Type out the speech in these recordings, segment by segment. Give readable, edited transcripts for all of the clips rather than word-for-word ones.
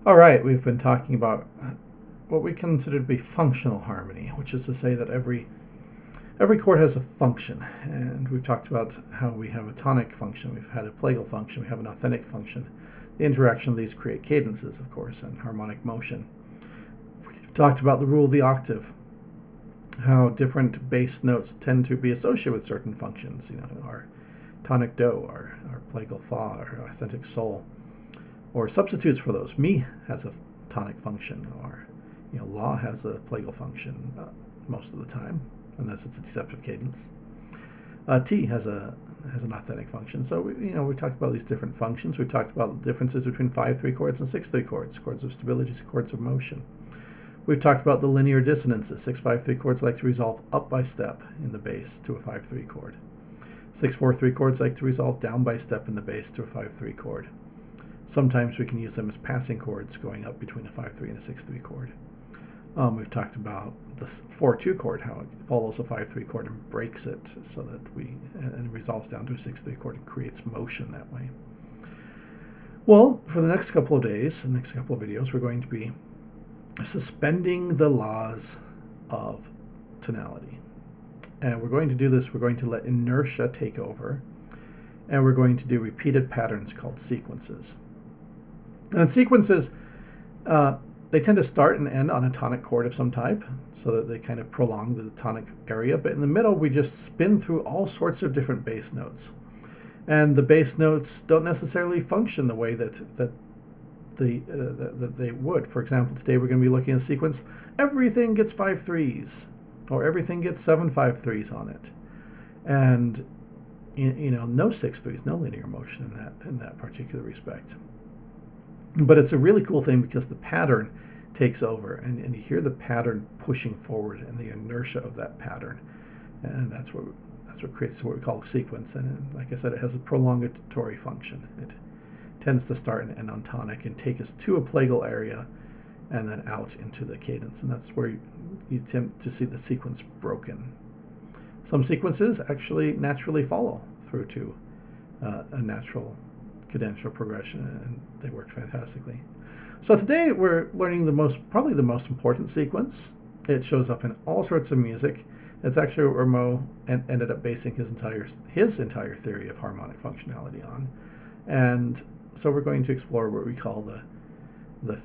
All right, we've been talking about what we consider to be functional harmony, which is to say that every chord has a function, and we've talked about how we have a tonic function, we've had a plagal function, we have an authentic function. The interaction of these create cadences, of course, and harmonic motion. We've talked about the rule of the octave, how different bass notes tend to be associated with certain functions. Our tonic do, our plagal fa, our authentic sol, or substitutes for those. Mi has a tonic function, or la has a plagal function most of the time, unless it's a deceptive cadence. T has an authentic function. So we talked about these different functions. We talked about the differences between 5/3 chords and 6/3 chords, chords of stability, chords of motion. We've talked about the linear dissonances. 6/5/3 chords like to resolve up by step in the bass to a 5/3 chord. 6/4/3 chords like to resolve down by step in the bass to a 5/3 chord. Sometimes we can use them as passing chords going up between a 5/3 and a 6/3 chord. We've talked about the 4/2 chord, how it follows a 5/3 chord and breaks it so that and resolves down to a 6/3 chord and creates motion that way. Well, for the next couple of days, the next couple of videos, we're going to be suspending the laws of tonality. And we're going to do this, we're going to let inertia take over, and we're going to do repeated patterns called sequences. And sequences, they tend to start and end on a tonic chord of some type, so that they kind of prolong the tonic area. But in the middle, we just spin through all sorts of different bass notes. And the bass notes don't necessarily function the way that they would. For example, today we're going to be looking at a sequence. Everything gets 5/3s, or everything gets 7 5/3s on it. And no 6/3s, no linear motion in that particular respect. But it's a really cool thing because the pattern takes over, and you hear the pattern pushing forward and the inertia of that pattern, and that's what creates what we call a sequence. And like I said, it has a prolongatory function. It tends to start and end on tonic and take us to a plagal area and then out into the cadence, and that's where you tend to see the sequence broken. Some sequences actually naturally follow through to a natural cadential progression, and they work fantastically. So today we're learning probably the most important sequence. It shows up in all sorts of music. It's actually what Rameau ended up basing his entire theory of harmonic functionality on. And so we're going to explore what we call the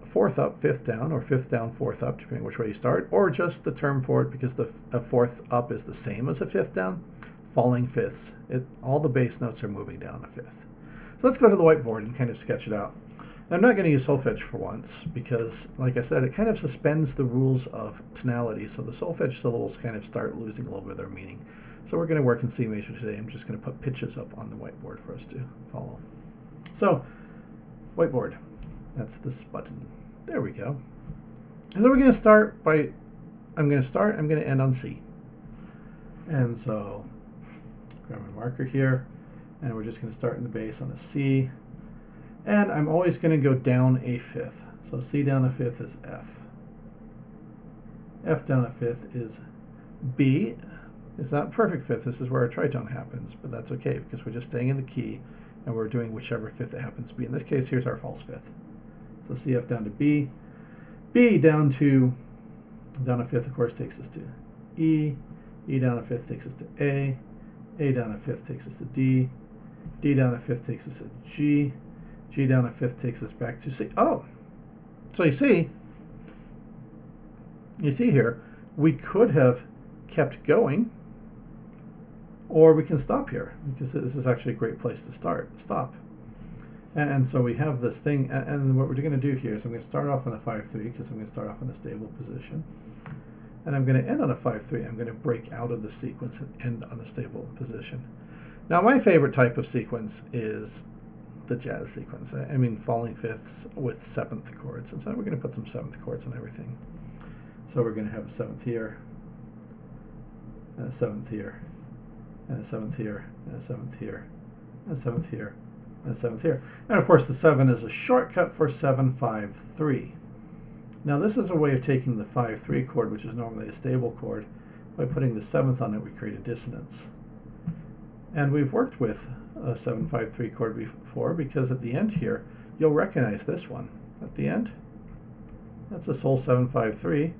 fourth up, fifth down, or fifth down, fourth up, depending which way you start, or just the term for it because a fourth up is the same as a fifth down, falling fifths. All the bass notes are moving down a fifth. So let's go to the whiteboard and kind of sketch it out. And I'm not going to use solfege for once because, like I said, it kind of suspends the rules of tonality, so the solfege syllables kind of start losing a little bit of their meaning. So we're going to work in C major today. I'm just going to put pitches up on the whiteboard for us to follow. So, whiteboard, that's this button. There we go. And so we're going to start by, I'm going to end on C. And so, grab my marker here, and we're just going to start in the bass on a C. And I'm always going to go down a fifth. So C down a fifth is F. F down a fifth is B. It's not perfect fifth. This is where a tritone happens, but that's okay because we're just staying in the key and we're doing whichever fifth it happens to be. In this case, here's our false fifth. So C, F down to B. B down a fifth, of course, takes us to E. E down a fifth takes us to A. A down a fifth takes us to D. D down a fifth takes us to G. G down a fifth takes us back to C. Oh, so you see here, we could have kept going, or we can stop here, because this is actually a great place to stop. And so we have this thing, and what we're going to do here is I'm going to start off on a 5/3, because I'm going to start off in a stable position. And I'm going to end on a 5/3. I'm going to break out of the sequence and end on a stable position. Now, my favorite type of sequence is the jazz sequence. I mean, falling fifths with seventh chords. And so we're going to put some seventh chords on everything. So we're going to have a seventh here, and a seventh here, and a seventh here, and a seventh here, and a seventh here, and a seventh here. And of course, the 7 is a shortcut for 7/5/3. Now, this is a way of taking the 5/3 chord, which is normally a stable chord. By putting the 7th on it, we create a dissonance. And we've worked with a 7/5/3 chord before, because at the end here, you'll recognize this one. at the end. That's a Sol 753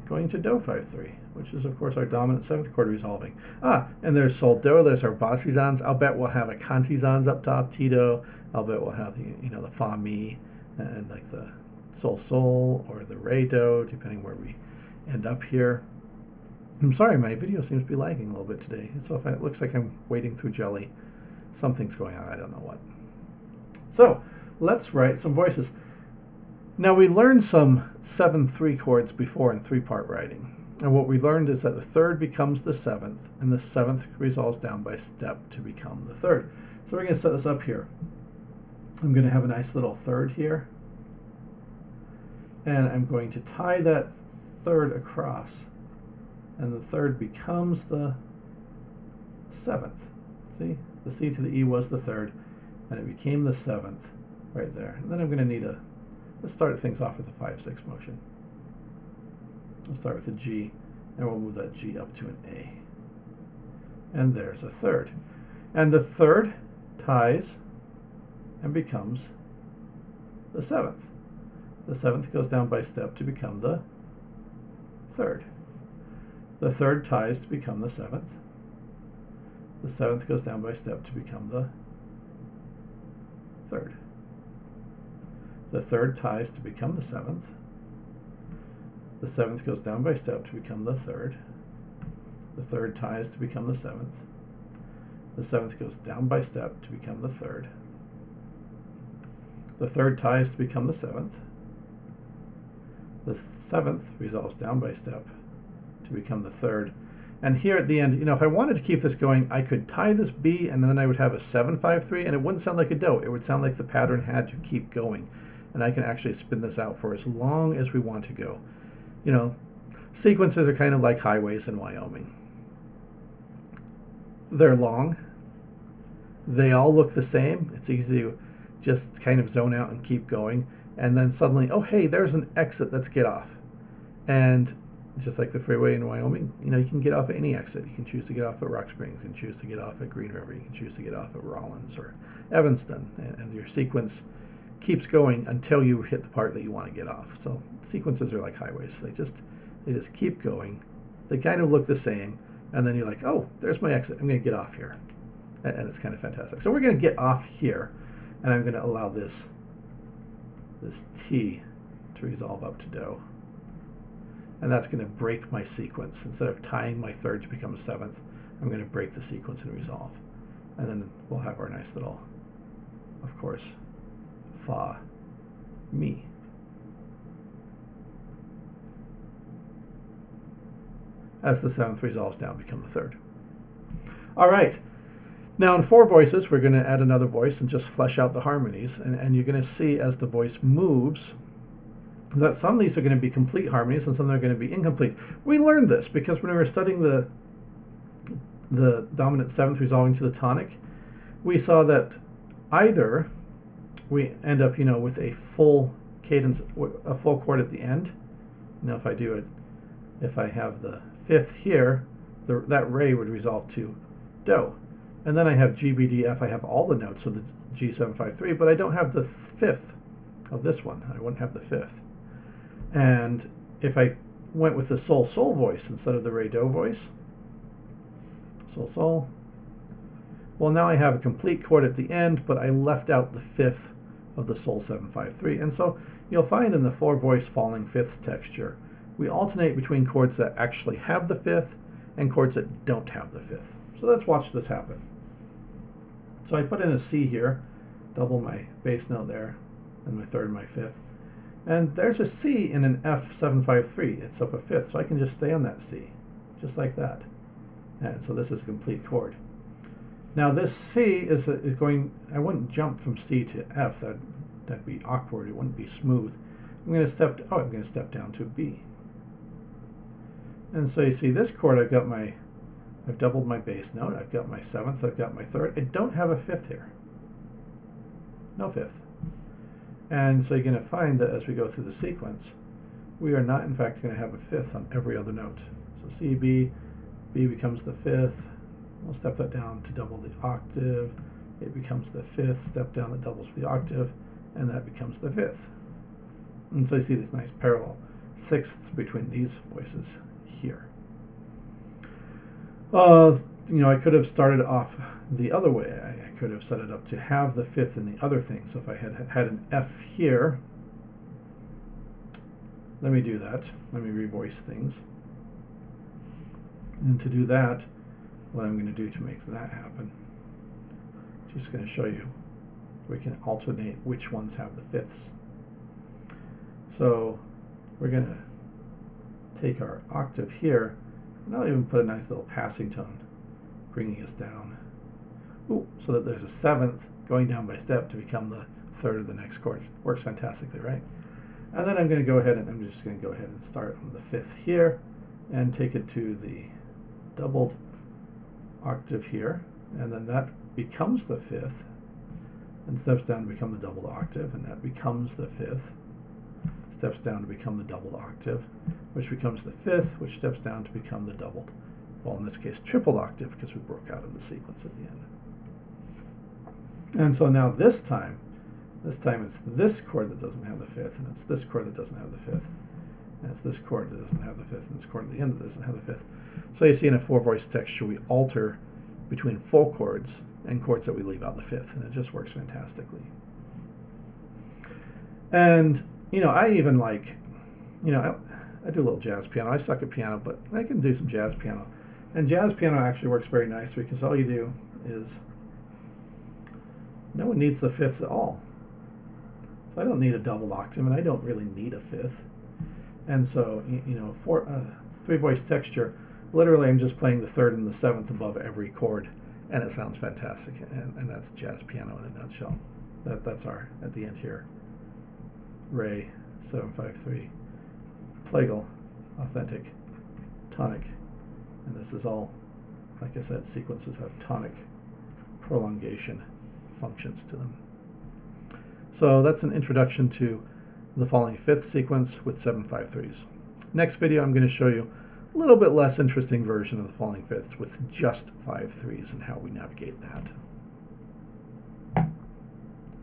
going to Do 5-3, which is of course our dominant 7th chord resolving. And there's Sol Do, there's our Bossizans. I'll bet we'll have a Cantizans up top, Tito. I'll bet we'll have the Fa Mi and like the Sol Sol or the Re Do, depending where we end up here. I'm sorry, my video seems to be lagging a little bit today. So if it looks like I'm wading through jelly, something's going on, I don't know what. So let's write some voices. Now we learned some 7/3 chords before in 3-part writing. And what we learned is that the 3rd becomes the 7th, and the 7th resolves down by step to become the 3rd. So we're going to set this up here. I'm going to have a nice little 3rd here. And I'm going to tie that 3rd across. And the 3rd becomes the 7th. See? The C to the E was the 3rd, and it became the 7th right there. And then I'm going to need let's start things off with a 5/6 motion. We'll start with a G, and we'll move that G up to an A. And there's a 3rd. And the 3rd ties and becomes the 7th. The 7th goes down by step to become the 3rd. The 3rd ties to become the 7th. The 7th goes down by step to become the 3rd. The 3rd ties to become the 7th. The 7th goes down by step to become the 3rd. The 3rd ties to become the 7th. The 7th goes down by step to become the 3rd. The 3rd ties to become the 7th. The 7th resolves down by step to become the 3rd. And here at the end, if I wanted to keep this going, I could tie this B, and then I would have a 7/5/3, and it wouldn't sound like a Do. It would sound like the pattern had to keep going. And I can actually spin this out for as long as we want to go. Sequences are kind of like highways in Wyoming. They're long. They all look the same. It's easy to just kind of zone out and keep going. And then suddenly, oh, hey, there's an exit. Let's get off. And just like the freeway in Wyoming, you can get off at any exit. You can choose to get off at Rock Springs. You can choose to get off at Green River. You can choose to get off at Rollins or Evanston. And your sequence keeps going until you hit the part that you want to get off. So sequences are like highways. They just keep going. They kind of look the same. And then you're like, oh, there's my exit. I'm going to get off here. And it's kind of fantastic. So we're going to get off here. And I'm going to allow this T to resolve up to Do. And that's going to break my sequence. Instead of tying my 3rd to become a 7th, I'm going to break the sequence and resolve. And then we'll have our nice little, of course, Fa, Mi. As the 7th resolves down, become the 3rd. All right. Now in 4 voices, we're going to add another voice and just flesh out the harmonies. And you're going to see as the voice moves that some of these are going to be complete harmonies and some are going to be incomplete. We learned this because when we were studying the dominant 7th resolving to the tonic, we saw that either we end up, with a full cadence, a full chord at the end. If I do it, if I have the 5th here, that Re would resolve to Do. And then I have G, B, D, F. I have all the notes of the G753, but I don't have the 5th of this one. I wouldn't have the 5th. And if I went with the Sol Sol voice instead of the Re Do voice, Sol Sol, well, now I have a complete chord at the end, but I left out the 5th of the Sol 753. And so you'll find in the 4-voice falling 5ths texture, we alternate between chords that actually have the 5th and chords that don't have the 5th. So let's watch this happen. So I put in a C here, double my bass note there, and my 3rd and my 5th. And there's a C in an F753. It's up a 5th, so I can just stay on that C, just like that. And so this is a complete chord. Now this C is going, I wouldn't jump from C to F. That'd be awkward. It wouldn't be smooth. I'm going to step down to B. And so you see this chord, I've doubled my bass note. I've got my 7th. I've got my 3rd. I don't have a 5th here. No 5th. And so you're going to find that as we go through the sequence, we are not, in fact, going to have a 5th on every other note. So C, B, B becomes the 5th. We'll step that down to double the octave. It becomes the 5th. Step down that doubles the octave, and that becomes the 5th. And so you see these nice parallel sixths between these voices here. I could have started off the other way. I could have set it up to have the fifth in the other thing. So if I had an F here, let me do that. Let me revoice things. And to do that, what I'm going to do to make that happen, just going to show you we can alternate which ones have the fifths. So we're going to take our octave here, and I'll even put a nice little passing tone, bringing us down. Ooh, so that there's a seventh going down by step to become the third of the next chord. Works fantastically, right? And then I'm going to go ahead and I'm just going to go ahead and start on the fifth here and take it to the doubled octave here, and then that becomes the fifth and steps down to become the doubled octave, and that becomes the fifth, steps down to become the doubled octave, which becomes the fifth, which steps down to become the doubled, well, in this case tripled octave, because we broke out of the sequence at the end. And so now this time it's this chord that doesn't have the fifth, and it's this chord that doesn't have the fifth, and it's this chord that doesn't have the fifth, and this chord at the end that doesn't have the fifth. So you see in a four-voice texture, we alter between full chords and chords that we leave out the fifth, and it just works fantastically. And, I even I do a little jazz piano. I suck at piano, but I can do some jazz piano. And jazz piano actually works very nicely because all you do is, no one needs the fifths at all. So I don't need a double octave, and I don't really need a fifth. And so, for a three-voice texture, literally I'm just playing the third and the seventh above every chord, and it sounds fantastic. And that's jazz piano in a nutshell. That's our, at the end here, Re 753, plagal, authentic, tonic. And this is all, like I said, sequences have tonic prolongation functions to them. So that's an introduction to the falling fifth sequence with 7/5/3s. Next video, I'm going to show you a little bit less interesting version of the falling fifths with just 5/3s and how we navigate that.